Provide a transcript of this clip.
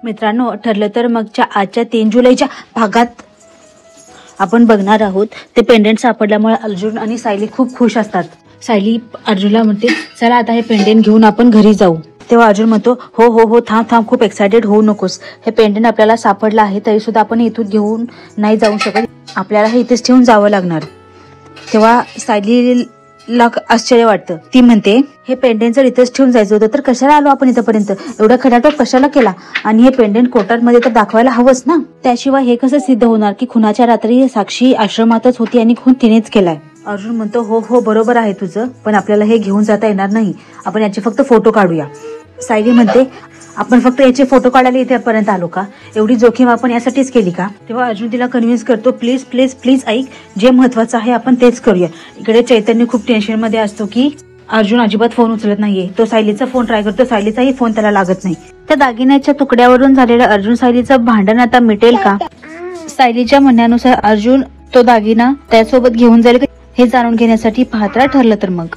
मित्रांनो, ठरलं तर मगच्या आजच्या 3 जुलैच्या भागात आपण बघणार आहोत ते पेंडेंट सापडल्यामुळे अर्जुन आणि सायली खूप खुश असतात. सायली अर्जुनला म्हणते, चला आता हे पेंडेंट घेऊन आपण घरी जाऊ. तेव्हा अर्जुन म्हणतो, हो हो हो, थांब थांब, खूप एक्सायटेड होऊ नकोस. हे पेंडेंट आपल्याला सापडलं आहे तरी सुद्धा आपण इथून घेऊन नाही जाऊ शकत, आपल्याला हे इथेच ठेवून जावं लागणार. तेव्हा सायलीला आश्चर्य वाटतं. ती म्हणते, हे पेंडेंट जर इथेच ठेवून जायचं होतं तर कशाला आलो आपण इथपर्यंत, एवढा खटाटोप कशाला केला, आणि हे पेंडेंट कोर्टामध्ये तर दाखवायला हवंच ना. त्याशिवाय हे कसं सिद्ध होणार की खुनाच्या रात्री साक्षी आश्रमातच होती आणि खून तिनेच केलाय. अर्जुन म्हणतो, हो हो बरोबर आहे तुझं, पण आपल्याला हे घेऊन जाता येणार नाही, आपण याचे फक्त फोटो काढूया. सायली म्हणते, आपण फक्त याचे फोटो काढायला इथेपर्यंत आलो का, एवढी जोखीम आपण यासाठीच केली का. तेव्हा अर्जुन तिला कन्व्हिन्स करतो, प्लीज प्लीज प्लीज ऐक, जे महत्वाचं आहे आपण तेच करूया. इकडे चैतन्य खूप टेन्शन मध्ये असतो की अर्जुन अजिबात फोन उचलत नाहीये. तो सायलीचा फोन ट्राय करतो, सायलीचाही फोन त्याला लागत नाही. त्या दागिन्याच्या तुकड्यावरून झालेलं अर्जुन सायलीचं भांडण आता मिटेल का. सायलीच्या म्हणण्यानुसार अर्जुन तो दागिना त्यासोबत घेऊन जाईल हे जाणून घेण्यासाठी पाहता ठरलं तर मग